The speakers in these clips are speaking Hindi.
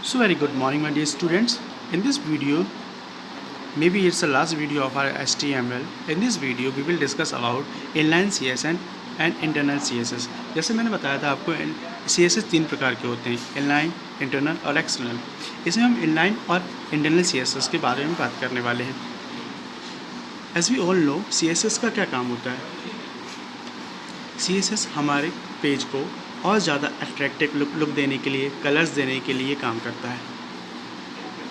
So very good morning my dear students. In this video, maybe it's the last video of our HTML. In this video we will discuss about inline CSS and internal CSS. जैसे मैंने बताया था आपको CSS तीन प्रकार के होते हैं, inline, internal और external. इसमें हम inline और internal CSS के बारे में बात करने वाले हैं. As we all know, CSS का क्या काम होता है? CSS हमारे पेज को और ज़्यादा अट्रैक्टिव लुक देने के लिए, कलर्स देने के लिए काम करता है.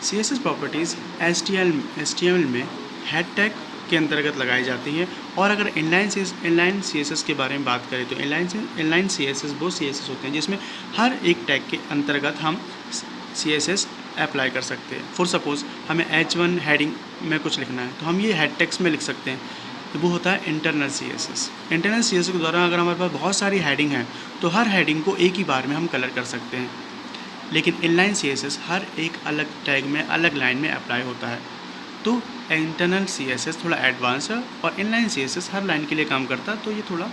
CSS प्रॉपर्टीज़ HTML में हेड टैग के अंतर्गत लगाई जाती है. और अगर इनलाइन CSS के बारे में बात करें तो इनलाइन CSS वो CSS होते हैं जिसमें हर एक टैग के अंतर्गत हम CSS अप्लाई कर सकते हैं. फॉर सपोज़ हमें H1 हेडिंग में कुछ लिखना है तो हम ये हेड टैग्स में लिख सकते हैं, तो वो होता है इंटरनल CSS. इंटरनल CSS के दौरान अगर हमारे पास बहुत सारी हेडिंग है तो हर हेडिंग को एक ही बार में हम कलर कर सकते हैं. लेकिन इनलाइन CSS हर एक अलग टैग में अलग लाइन में अप्लाई होता है. तो इंटरनल CSS थोड़ा एडवांस है और इनलाइन CSS हर लाइन के लिए काम करता है, तो ये थोड़ा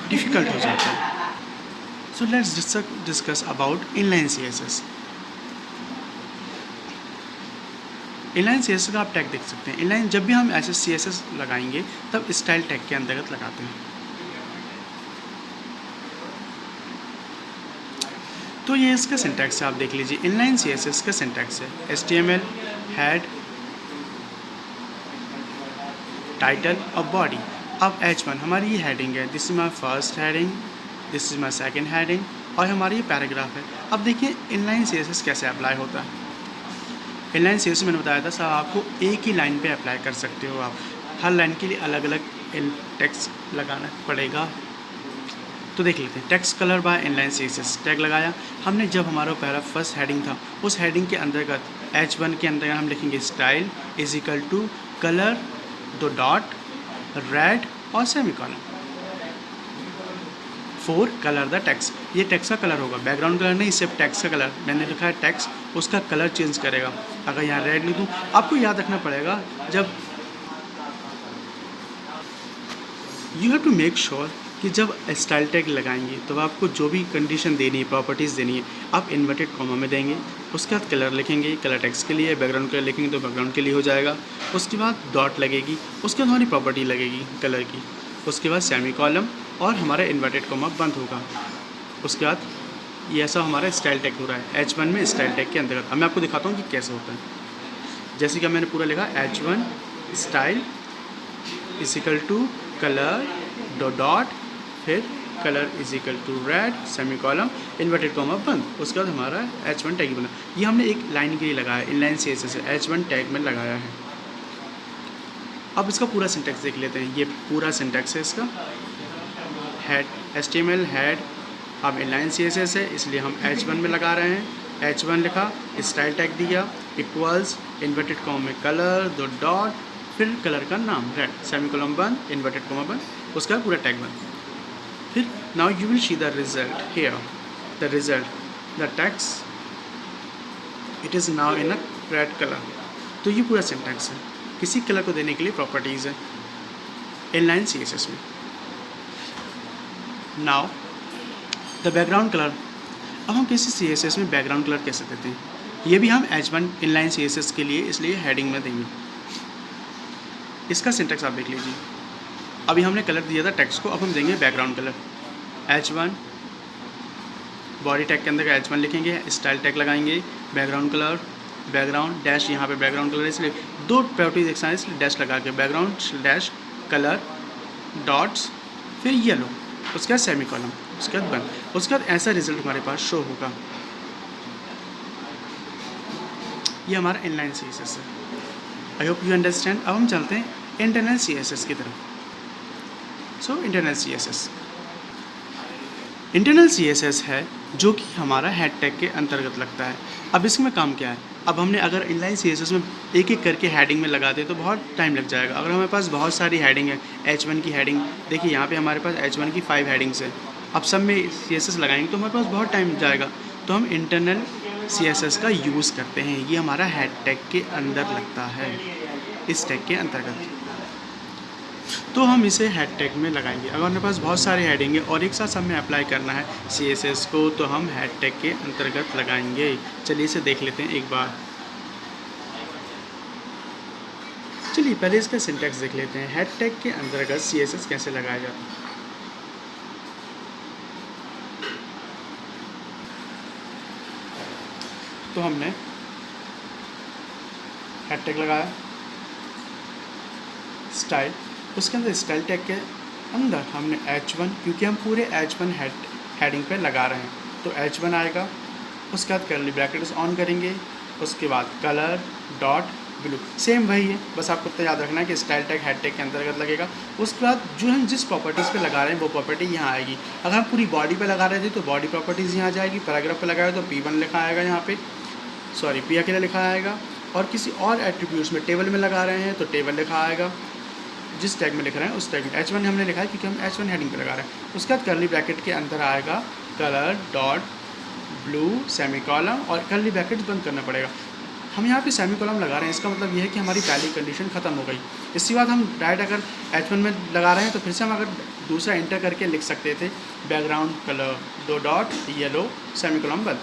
डिफ़िकल्ट हो जाता है. So let's discuss about inline CSS. Inline CSS का आप टैग देख सकते हैं. इनलाइन जब भी हम ऐसे CSS लगाएंगे तब स्टाइल टैग के अंतर्गत लगाते हैं. तो ये इसका सिंटैक्स है, आप देख लीजिए. इनलाइन CSS का सिंटैक्स है HTML, हेड, टाइटल और बॉडी. अब H1 हमारी ये हेडिंग है. This is my first heading, this is my second heading और हमारी ये पैराग्राफ है. अब देखिए इनलाइन CSS कैसे अप्लाई होता है. इनलाइन CSS मैंने बताया था साहब, आपको एक ही लाइन पे अप्लाई कर सकते हो. आप हर लाइन के लिए अलग अलग टेक्स्ट लगाना पड़ेगा. तो देख लेते हैं. Text colour bye inline CSS tag लगाया हमने. जब हमारा पहला फर्स्ट हेडिंग था उस हेडिंग के अंतर्गत H1 के अंतर्गत हम लिखेंगे style is equal to colour दो डॉट रेड और semicolon for colour the text. ये टेक्स्ट का कलर होगा, बैकग्राउंड कलर नहीं, सिर्फ टेक्स्ट का कलर. मैंने लिखा है टेक्स्ट, उसका कलर चेंज करेगा. अगर यहाँ रेड लिख दूँ, आपको याद रखना पड़ेगा जब you have to make sure कि जब स्टाइल टैग लगाएंगे तो आपको जो भी कंडीशन देनी है, प्रॉपर्टीज़ देनी है, आप इन्वर्टेड कॉमा में देंगे. उसके बाद कलर लिखेंगे, कलर टेक्स्ट के लिए. बैकग्राउंड कलर लिखेंगे तो बैकग्राउंड के लिए हो जाएगा. उसके बाद डॉट लगेगी, उसके बाद हमारी प्रॉपर्टी लगेगी कलर की. उसके बाद सेमी कॉलम और हमारा इन्वर्टेड कॉमा बंद होगा. उसके बाद ये ऐसा हमारा स्टाइल टैग हो रहा है H1 में स्टाइल टैग के अंतर्गत. अब मैं आपको दिखाता हूँ कि कैसे होता है. जैसे कि मैंने पूरा लिखा H1 style is equal to colour दो डॉट, फिर colour is equal to red semicolon inverted comma बंद. उसके बाद हमारा H1 टैग बना. ये हमने एक लाइन के लिए लगाया, इनलाइन CSS से H1 टैग में लगाया है. अब इसका पूरा सिंटैक्स देख लेते हैं. ये पूरा सिंटैक्स है इसका. हेड HTML हेड, अब इनलाइन CSS है इसलिए हम H1 में लगा रहे हैं. H1 लिखा, स्टाइल टैग दिया, इक्वल्स इन्वर्टेड कॉमा में कलर दो डॉट, फिर कलर का नाम रेड सेमी कॉलम बंद, इन्वर्टेड कॉमा बंद, उसका पूरा टैग बंद. फिर now you will see the result here. The result, the text it is now in a red colour. तो ये पूरा सिंटैक्स है. किसी कलर को देने के लिए प्रॉपर्टीज़ है इनलाइन CSS में. Now the background colour. अब हम किसी CSS में बैकग्राउंड कलर कैसे देते हैं, ये भी हम H1 इनलाइन CSS के लिए इसलिए हेडिंग में देंगे. इसका सिंटैक्स आप देख लीजिए. अभी हमने कलर दिया था टेक्स्ट को, अब हम देंगे background colour. H1 body tag के अंदर H1 लिखेंगे, स्टाइल टैग लगाएंगे, बैकग्राउंड कलर, बैकग्राउंड डैश, यहाँ पे बैकग्राउंड कलर इसलिए दो प्रॉपर्टीज एक साथ इसलिए डैश लगा के बैकग्राउंड डैश कलर डॉट्स, फिर येलो, उसके बाद सेमी कॉलम, उसके बाद बंद. उसके बाद ऐसा रिजल्ट हमारे पास शो होगा. ये हमारा इनलाइन CSS है. I hope you understand. अब हम चलते हैं इंटरनल CSS की तरफ. सो इंटरनल CSS है जो कि हमारा हेड टैग के अंतर्गत लगता है. अब इसमें काम क्या है. अब हमने अगर इनलाइन CSS में एक एक करके हेडिंग में लगा दें तो बहुत टाइम लग जाएगा. अगर हमारे पास बहुत सारी हेडिंग है, H1 की हेडिंग देखिए, यहाँ पे हमारे पास H1 की 5 हेडिंग्स है. अब सब में CSS लगाएंगे तो हमारे पास बहुत टाइम जाएगा. तो हम इंटरनल CSS का यूज़ करते हैं. ये हमारा हेड टैग के अंदर लगता है, इस टैग के अंतर्गत. तो हम इसे हेड टैग में लगाएंगे। अगर हमारे पास बहुत सारे हेडिंग है और एक साथ हमें अप्लाई करना है CSS को, तो हम हेड टैग के अंतर्गत लगाएंगे। चलिए इसे देख लेते हैं एक बार। चलिए पहले इसका सिंटैक्स देख लेते हैं। हेड टैग के अंतर्गत CSS कैसे लगाया जाता है। तो हमने हेड टैग लगाया, स्टाइल, उसके अंदर स्टाइल टैग के अंदर हमने H1, क्योंकि हम पूरे H1 हेडिंग पे लगा रहे हैं तो H1 आएगा। उसके बाद कर्ली ब्रैकेट्स ऑन करेंगे, उसके बाद कलर डॉट ब्लू, सेम वही है, बस आपको इतना याद रखना है कि स्टाइल टैग हेड टैग के अंतर्गत लगेगा। उसके बाद जो हम जिस प्रॉपर्टीज़ पे लगा रहे हैं वो प्रॉपर्टी यहाँ आएगी। अगर हम पूरी बॉडी पे लगा रहे थे तो बॉडी प्रॉपर्टीज़ यहाँ जाएगी। पैराग्राफ पे लगाया तो P1 लिखा आएगा, यहाँ पे सॉरी P अकेला लिखा आएगा। और किसी और एट्रीब्यूट्स में टेबल में लगा रहे हैं तो टेबल लिखा आएगा, जिस टैग में लिख रहे हैं उस टैग में। H1 हमने लिखा है क्योंकि हम H1 हेडिंग पे लगा रहे हैं। उसके बाद कर्ली ब्रैकेट के अंदर आएगा कलर डॉट ब्लू सेमीकॉलम, और कर्ली ब्रैकेट बंद करना पड़ेगा। हम यहाँ पे सेमीकॉलम लगा रहे हैं, इसका मतलब ये है कि हमारी पहली कंडीशन ख़त्म हो गई। इसके बाद हम डायरेक्ट अगर H1 में लगा रहे हैं तो फिर से हम अगर दूसरा इंटर करके लिख सकते थे बैकग्राउंड कलर दो डॉट येलो सेमीकॉलम बंद।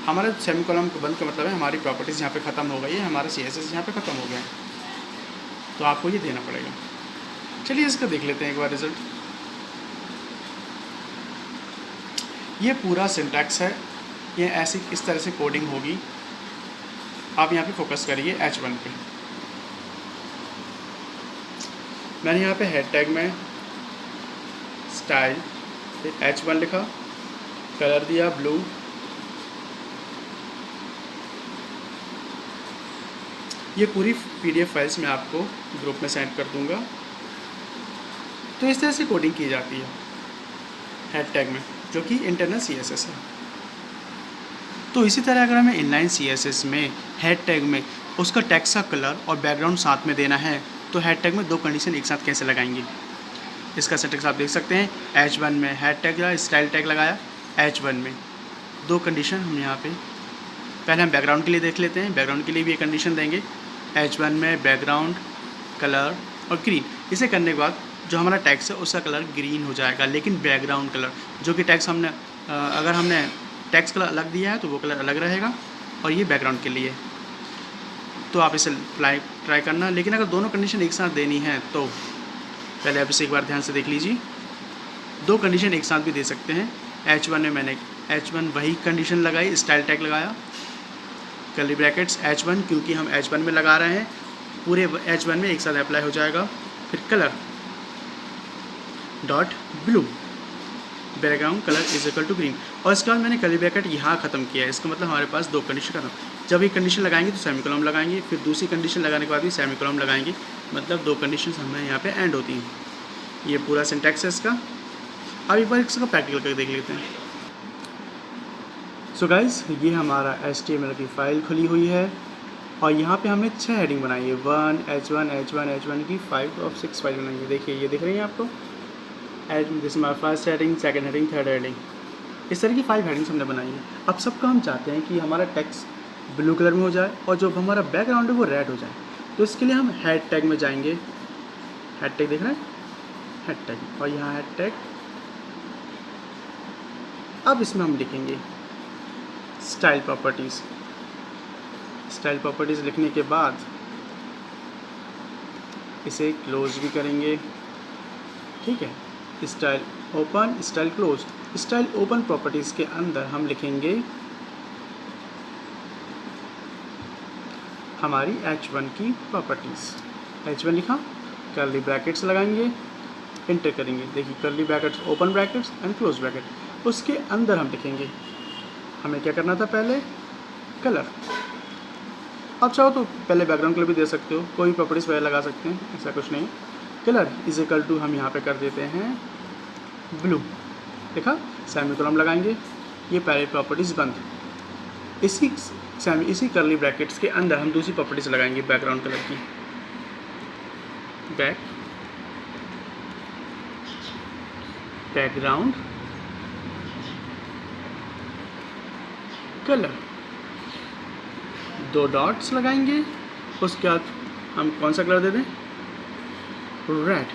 हमारा सेमीकॉलम को बंद का मतलब है हमारी प्रॉपर्टीज़ यहाँ पे ख़त्म हो गई है, हमारा CSS यहाँ पे ख़त्म हो गया है, तो आपको ये देना पड़ेगा। चलिए इसका देख लेते हैं एक बार रिजल्ट। ये पूरा सिंटैक्स है, ये ऐसी इस तरह से कोडिंग होगी। आप यहाँ पे फोकस करिए H1 पे। मैंने यहाँ पे हेड टैग में स्टाइल H1 लिखा, कलर दिया ब्लू, ये पूरी PDF फाइल्स मैं आपको ग्रुप में सेंड कर दूंगा। तो इस तरह से कोडिंग की जाती है हेड टैग में, जो कि इंटरनल CSS है। तो इसी तरह अगर हमें इनलाइन CSS में हेड टैग में उसका टेक्स्ट का कलर और बैकग्राउंड साथ में देना है तो हेड टैग में दो कंडीशन एक साथ कैसे लगाएंगे, इसका सिंटैक्स आप देख सकते हैं। H1 में हेड टैग लगाया, स्टाइल टैग लगाया। H1 में दो कंडीशन हम यहाँ पे पहले हम बैकग्राउंड के लिए देख लेते हैं। बैकग्राउंड के लिए भी ये कंडीशन देंगे, H1 में बैकग्राउंड कलर और ग्रीन। इसे करने के बाद जो हमारा टैक्स है उसका कलर ग्रीन हो जाएगा, लेकिन बैकग्राउंड कलर जो कि टैक्स हमने अगर हमने टैक्स कलर अलग दिया है तो वो कलर अलग रहेगा, और ये बैकग्राउंड के लिए। तो आप इसे ट्राई करना, लेकिन अगर दोनों कंडीशन एक साथ देनी है तो पहले आप इसे एक बार ध्यान से देख लीजिए। दो कंडीशन एक साथ भी दे सकते हैं। H1 में मैंने H1 वही कंडीशन लगाई, स्टाइल टैग लगाया, कर्ली ब्रैकेट्स H1 क्योंकि हम H1 में लगा रहे हैं, पूरे H1 में एक साथ अप्लाई हो जाएगा। फिर colour dot blue background colour is equal to green, और इसके बाद मैंने कर्ली ब्रैकेट यहाँ ख़त्म किया है। इसका मतलब हमारे पास दो कंडीशन खत्म। जब एक कंडीशन लगाएंगे तो सेमीकोलम लगाएंगे, फिर दूसरी कंडीशन लगाने के बाद भी सेमीकोलम लगाएंगे, मतलब दो कंडीशन हमें यहाँ पे एंड होती हैं। ये पूरा सिंटैक्स है इसका। अब एक बार इसका प्रैक्टिकल करके देख लेते हैं। सो गाइस, ये हमारा HTML की फ़ाइल खुली हुई है और यहाँ पे हमने 6 हेडिंग बनाई है। 1 H1 की 5 और 6 फाइल बनाई है। देखिए ये दिख रही है आपको, दिस हमारा first heading, second heading, third heading, इस तरह की 5 हेडिंग्स हमने बनाई है। अब सबका हम चाहते हैं कि हमारा टेक्स्ट ब्लू कलर में हो जाए और जो हमारा बैकग्राउंड है वो रेड हो जाए। तो इसके लिए हम हेड टैग में जाएंगे। हेड टैग देख रहे हैं, हेड टैग, और यहाँ हेड टैग। अब इसमें हम लिखेंगे स्टाइल प्रॉपर्टीज़। स्टाइल प्रॉपर्टीज़ लिखने के बाद इसे क्लोज भी करेंगे, ठीक है। Style open, style close. Style open properties के अंदर हम लिखेंगे हमारी H1 की प्रॉपर्टीज़। H1 लिखा, कर्ली ब्रैकेट्स लगाएंगे, इंटर करेंगे। देखिए curly brackets, open brackets and close bracket. उसके अंदर हम लिखेंगे, हमें क्या करना था पहले, कलर। आप चाहो तो पहले बैकग्राउंड कलर भी दे सकते हो, कोई प्रॉपर्टीज़ वगैरह लगा सकते हैं, ऐसा कुछ नहीं। कलर इज इक्वल टू हम यहाँ पे कर देते हैं ब्लू, देखा, सेमीकोलम लगाएंगे, ये पहले प्रॉपर्टीज़ बंद। इसी कर्ली ब्रैकेट्स के अंदर हम दूसरी प्रॉपर्टीज़ लगाएंगे बैकग्राउंड कलर की। बैकग्राउंड कलर, 2 डॉट्स लगाएंगे। उसके बाद हम कौन सा कलर दे दें, रेड।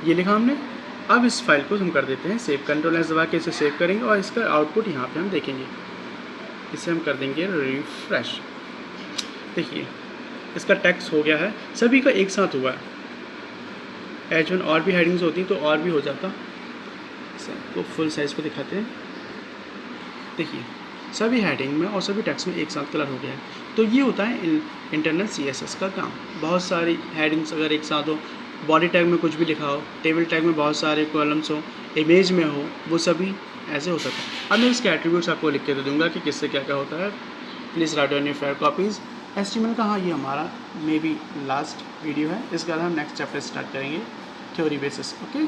ये लिखा हमने। अब इस फाइल को हम कर देते हैं सेव, कंट्रोल एस दबा के इसे सेव करेंगे और इसका आउटपुट यहाँ पे हम देखेंगे। इसे हम कर देंगे रिफ्रेश। देखिए इसका टेक्स्ट हो गया है, सभी का एक साथ हुआ है। H1 और भी हेडिंग्स होती तो और भी हो जाता। इसे आपको फुल साइज़ पे दिखाते हैं। देखिए सभी हेडिंग में और सभी टेक्स्ट में एक साथ कलर हो गया है। तो ये होता है इंटरनल CSS का काम। बहुत सारी हेडिंग्स अगर एक साथ हो, बॉडी टैग में कुछ भी लिखा हो, टेबल टैग में बहुत सारे कॉलम्स हो, इमेज में हो, वो सभी ऐसे हो सकता है। अब मैं इसके एट्रीब्यूट्स आपको लिख के दे दूँगा कि किससे क्या क्या होता है। Please write on your fair copies. HTML का हाँ ये हमारा मे बी लास्ट वीडियो है, इसके बाद हम नेक्स्ट चैप्टर स्टार्ट करेंगे थ्योरी बेसिस। ओके।